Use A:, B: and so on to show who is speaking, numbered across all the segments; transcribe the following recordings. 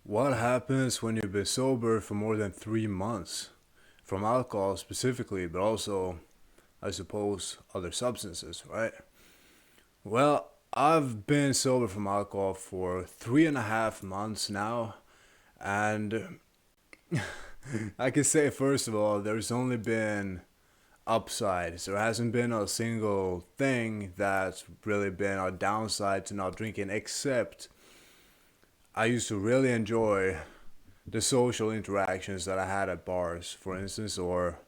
A: What happens when you've been sober for more than 3 months? From alcohol specifically, but also, I suppose, other substances, right? Well, I've been sober from alcohol for 3.5 months now, and I can say, first of all, there's only been upsides. There hasn't been a single thing that's really been a downside to not drinking, except I used to really enjoy the social interactions that I had at bars, for instance, or,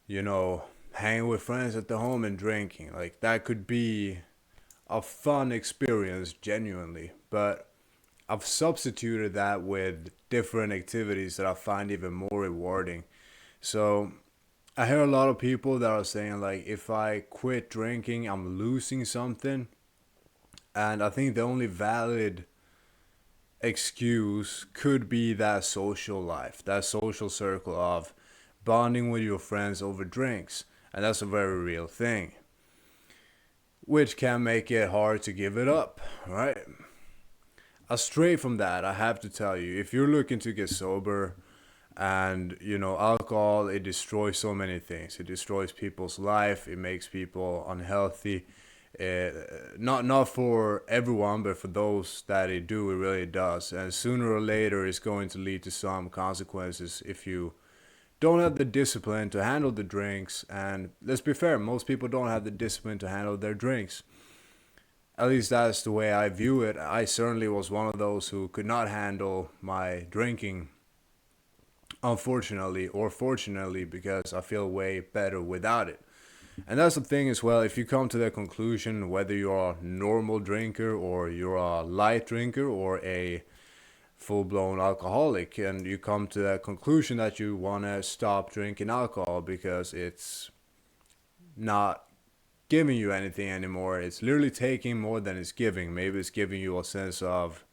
A: you know, hanging with friends at the home and drinking. Like, that could be a fun experience, genuinely. But I've substituted that with different activities that I find even more rewarding. So, I hear a lot of people that are saying, like, if I quit drinking, I'm losing something. And I think the only valid excuse could be that social life, that social circle of bonding with your friends over drinks. And that's a very real thing, which can make it hard to give it up, right? Straight from that, I have to tell you, if you're looking to get sober, and alcohol, it destroys so many things. It destroys people's life, it makes people unhealthy. Not for everyone, but for those that it do, it really does. And sooner or later, it's going to lead to some consequences if you don't have the discipline to handle the drinks. And let's be fair, most people don't have the discipline to handle their drinks. At least that's the way I view it. I certainly was one of those who could not handle my drinking, unfortunately, or fortunately, because I feel way better without it. And that's the thing as well. If you come to that conclusion, whether you're a normal drinker or you're a light drinker or a full-blown alcoholic, and you come to that conclusion that you want to stop drinking alcohol because it's not giving you anything anymore, it's literally taking more than it's giving. Maybe it's giving you a sense of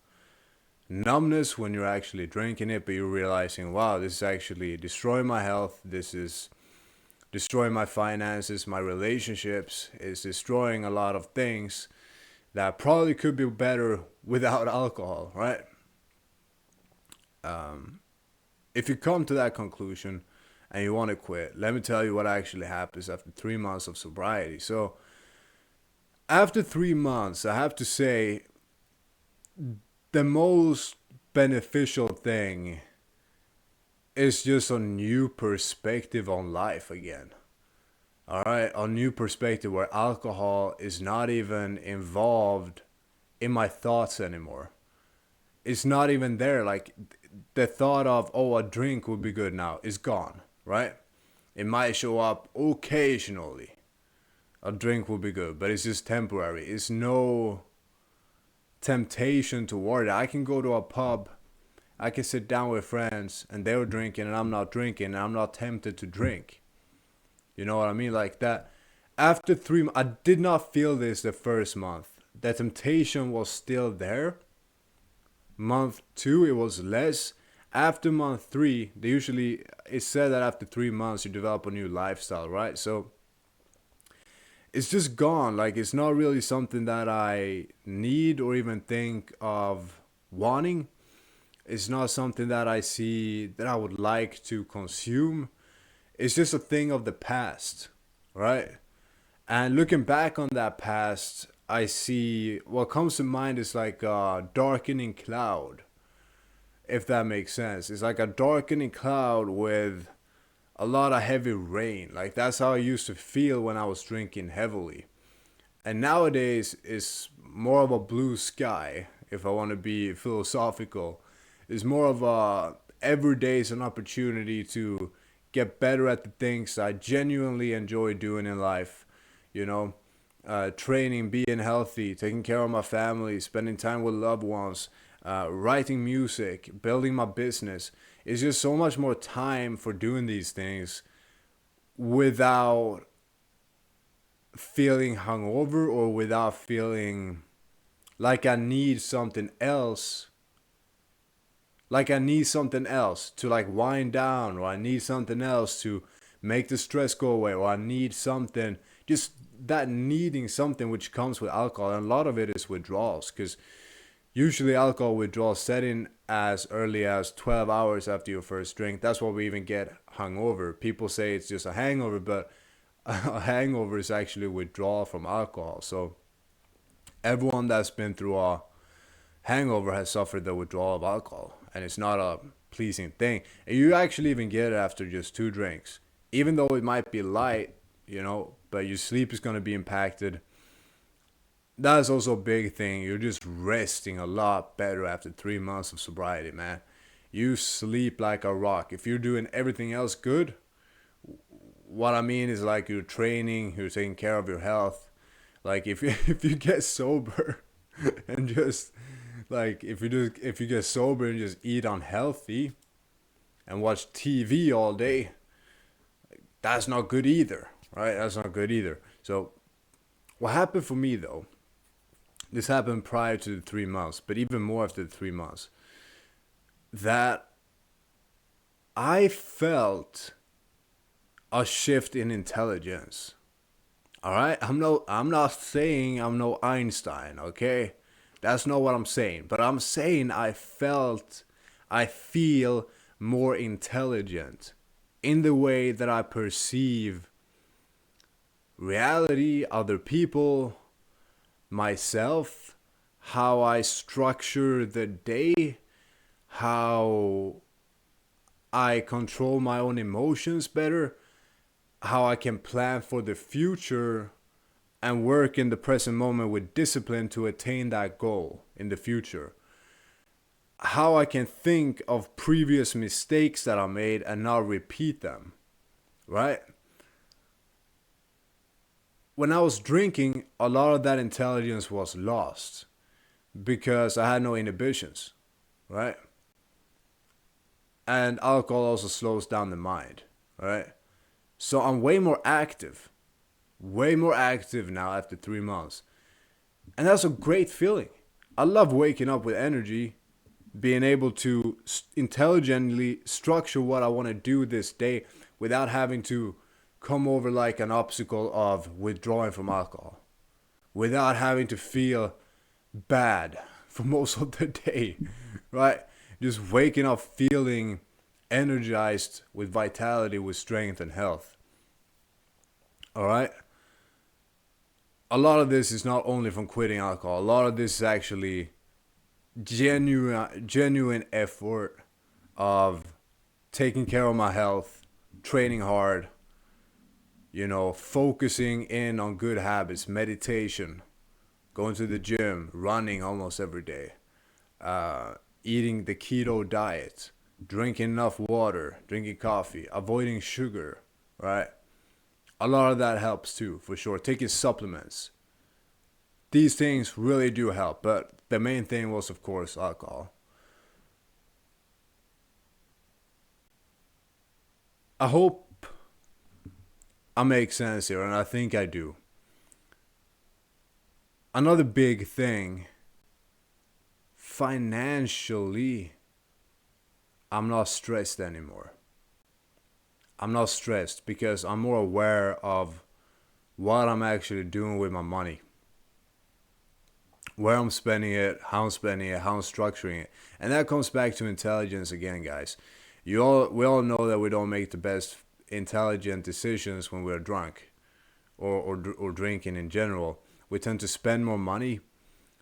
A: numbness when you're actually drinking it, but you're realizing, wow, this is actually destroying my health, this is destroying my finances, my relationships, it's destroying a lot of things that probably could be better without alcohol, right? If you come to that conclusion and you want to quit, let me tell you what actually happens after 3 months of sobriety. So, after 3 months, I have to say the most beneficial thing is just a new perspective on life again. All right, a new perspective where alcohol is not even involved in my thoughts anymore. It's not even there. Like, the thought of, oh, a drink would be good now is gone, right? It might show up occasionally. A drink would be good, but it's just temporary. It's no temptation toward it. I can go to a pub, I can sit down with friends, and they're drinking, and I'm not drinking, and I'm not tempted to drink. You know what I mean? Like that. After I did not feel this the first month. The temptation was still there. Month two, it was less. After month three, it's said that after 3 months you develop a new lifestyle, right? So it's just gone. Like, it's not really something that I need or even think of wanting. It's not something that I see that I would like to consume. It's just a thing of the past, right? And looking back on that past, I see what comes to mind is like a darkening cloud, if that makes sense. It's like a darkening cloud with a lot of heavy rain. Like, that's how I used to feel when I was drinking heavily. And nowadays, it's more of a blue sky, if I want to be philosophical. It's more of a every day is an opportunity to get better at the things I genuinely enjoy doing in life. You know, training, being healthy, taking care of my family, spending time with loved ones, writing music, building my business. It's just so much more time for doing these things without feeling hungover or without feeling like I need something else. Like I need something else to like wind down, or I need something else to make the stress go away, or I need something, just that needing something, which comes with alcohol. And a lot of it is withdrawals, because Usually alcohol withdrawal set in as early as 12 hours after your first drink. That's why we even get hungover. People say it's just a hangover, but a hangover is actually withdrawal from alcohol. So everyone that's been through a hangover has suffered the withdrawal of alcohol, and it's not a pleasing thing. And you actually even get it after just 2 drinks, even though it might be light, but your sleep is going to be impacted. That's also a big thing. You're just resting a lot better after 3 months of sobriety, man. You sleep like a rock. If you're doing everything else good, what I mean is like you're training, you're taking care of your health. Like if you if you get sober and just like if you get sober and just eat unhealthy and watch TV all day, that's not good either, right? That's not good either. So what happened for me though, this happened prior to the 3 months, but even more after the 3 months, that I felt a shift in intelligence. All right, I'm not saying I'm no Einstein, okay? That's not what I'm saying, but I'm saying I feel more intelligent in the way that I perceive reality, other people, myself, how I structure the day, how I control my own emotions better, how I can plan for the future and work in the present moment with discipline to attain that goal in the future. How I can think of previous mistakes that I made and not repeat them, right? When I was drinking, a lot of that intelligence was lost because I had no inhibitions, right? And alcohol also slows down the mind, right? So I'm way more active now after 3 months. And that's a great feeling. I love waking up with energy, being able to intelligently structure what I want to do this day without having to come over like an obstacle of withdrawing from alcohol, without having to feel bad for most of the day, right? Just waking up feeling energized with vitality, with strength and health. All right? A lot of this is not only from quitting alcohol. A lot of this is actually genuine effort of taking care of my health, training hard, focusing in on good habits, meditation, going to the gym, running almost every day, eating the keto diet, drinking enough water, drinking coffee, avoiding sugar, right? A lot of that helps too, for sure. Taking supplements. These things really do help, but the main thing was, of course, alcohol. I hope I make sense here, and I think I do. Another big thing, financially, I'm not stressed anymore. I'm not stressed because I'm more aware of what I'm actually doing with my money, where I'm spending it, how I'm spending it, how I'm structuring it. And that comes back to intelligence again, guys. We all know that we don't make the best intelligent decisions when we're drunk or drinking in general. We tend to spend more money.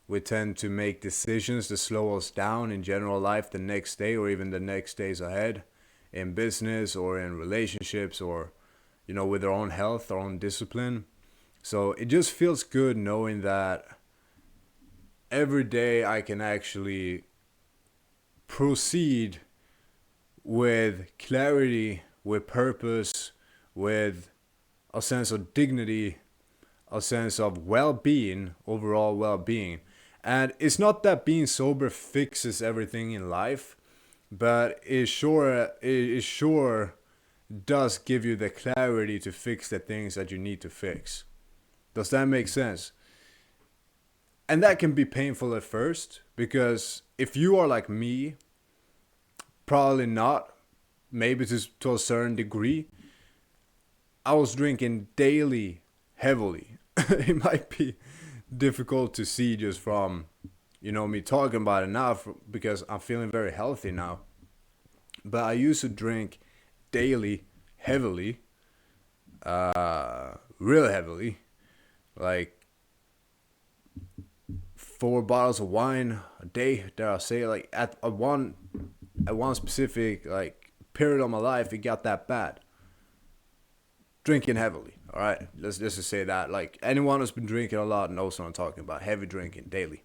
A: We tend to make decisions that slow us down in general life the next day or even the next days ahead, in business or in relationships or with our own health, our own discipline. So it just feels good knowing that every day I can actually proceed with clarity, with purpose, with a sense of dignity, a sense of well-being, overall well-being. And it's not that being sober fixes everything in life, but it sure does give you the clarity to fix the things that you need to fix. Does that make sense? And that can be painful at first because if you are like me, probably not, maybe to a certain degree, I was drinking daily, heavily. It might be difficult to see just from me talking about it now because I'm feeling very healthy now. But I used to drink daily, heavily, real heavily, like 4 bottles of wine a day. Dare I say, like at one specific like period of my life, it got that bad. Drinking heavily. All right, let's just say that. Like anyone who's been drinking a lot knows what I'm talking about. Heavy drinking daily.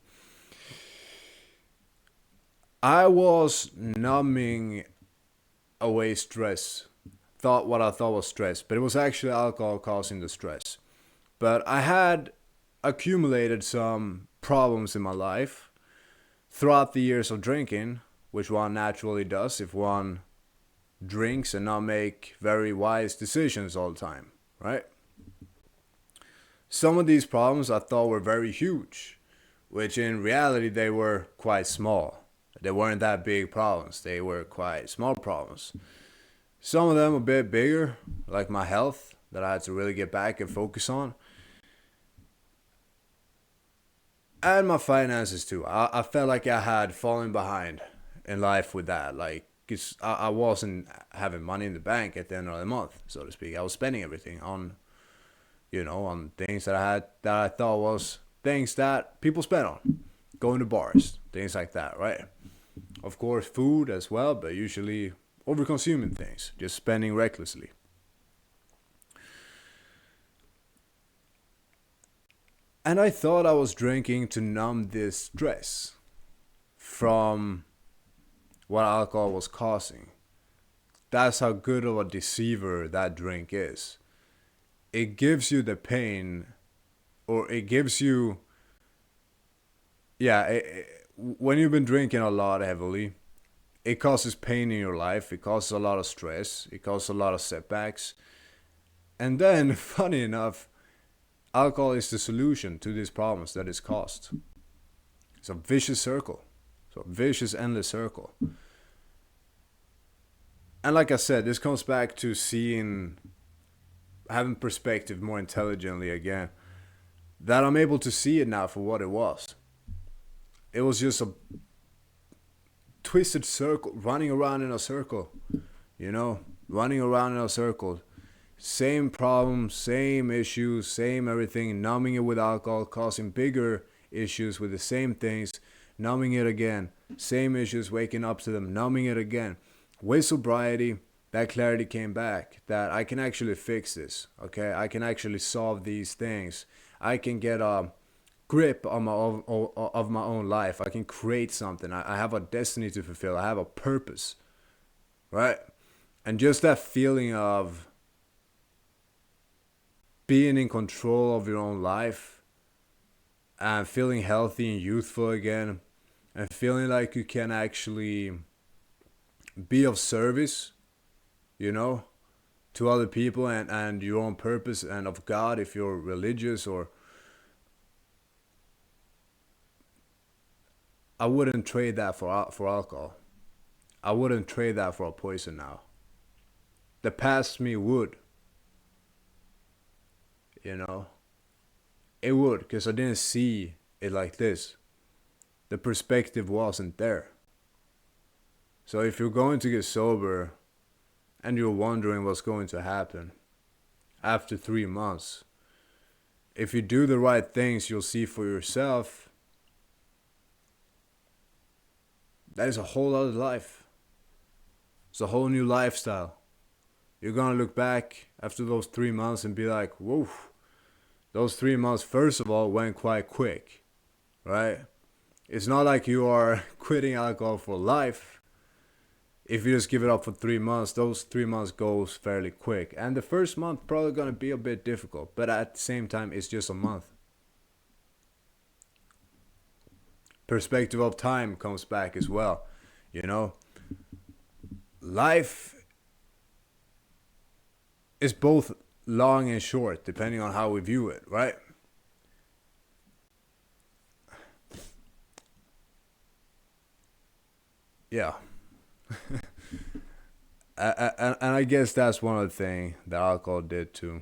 A: I was numbing away stress. Thought what I thought was stress, but it was actually alcohol causing the stress. But I had accumulated some problems in my life throughout the years of drinking, which one naturally does if one drinks and not make very wise decisions all the time, right? Some of these problems I thought were very huge, which in reality they were quite small. They weren't that big problems, they were quite small problems. Some of them a bit bigger, like my health, that I had to really get back and focus on. And my finances too. I felt like I had fallen behind in life with that. Like, cause I wasn't having money in the bank at the end of the month, so to speak. I was spending everything on, on things that I had that I thought was things that people spend on, going to bars, things like that, right? Of course, food as well, but usually over consuming things, just spending recklessly. And I thought I was drinking to numb this stress from what alcohol was causing. That's how good of a deceiver that drink is. It gives you the pain, or it gives you, yeah, when you've been drinking a lot heavily, it causes pain in your life, it causes a lot of stress, it causes a lot of setbacks. And then, funny enough, alcohol is the solution to these problems that it's caused. It's a vicious circle. So a vicious, endless circle. And like I said, this comes back to having perspective more intelligently again. That I'm able to see it now for what it was. It was just a twisted circle, running around in a circle. Running around in a circle. Same problems, same issues, same everything. Numbing it with alcohol, causing bigger issues with the same things. Numbing it again. Same issues, waking up to them. Numbing it again. With sobriety, that clarity came back. That I can actually fix this. Okay, I can actually solve these things. I can get a grip on of my own life. I can create something. I have a destiny to fulfill. I have a purpose, right? And just that feeling of being in control of your own life and feeling healthy and youthful again and feeling like you can actually be of service, you know, to other people and your own purpose and of God if you're religious. Or I wouldn't trade that for alcohol. I wouldn't trade that for a poison now. The past me would, you know. It would, because I didn't see it like this. The perspective wasn't there. So if you're going to get sober and you're wondering what's going to happen after 3 months, if you do the right things, you'll see for yourself that is a whole other life. It's a whole new lifestyle. You're gonna look back after those 3 months and be like, whoa, those 3 months, first of all, went quite quick, right? It's not like you are quitting alcohol for life. If you just give it up for 3 months, those 3 months goes fairly quick. And the first month probably gonna be a bit difficult, but at the same time, it's just a month. Perspective of time comes back as well, you know. Life is both long and short, depending on how we view it, right? Yeah. And I guess that's one of the things that alcohol did too.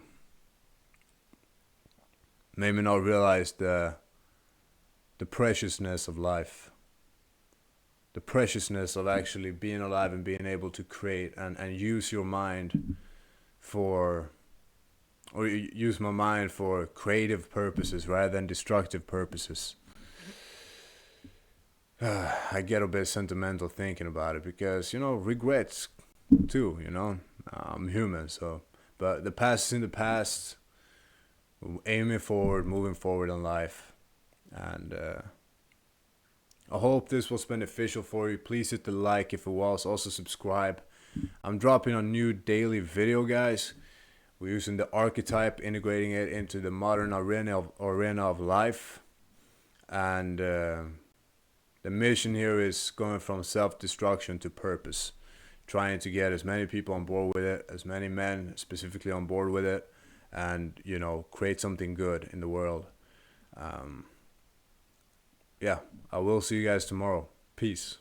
A: Made me not realize the preciousness of life, the preciousness of actually being alive and being able to create and use your mind for, or use my mind for creative purposes rather than destructive purposes. I get a bit sentimental thinking about it because, regrets too, I'm human, so. But the past is in the past, aiming forward, moving forward in life. And I hope this was beneficial for you. Please hit the like if it was. Also subscribe. I'm dropping a new daily video, guys. We're using the archetype, integrating it into the modern arena of life. And the mission here is going from self-destruction to purpose. Trying to get as many people on board with it, as many men specifically on board with it, and, create something good in the world. Yeah, I will see you guys tomorrow. Peace.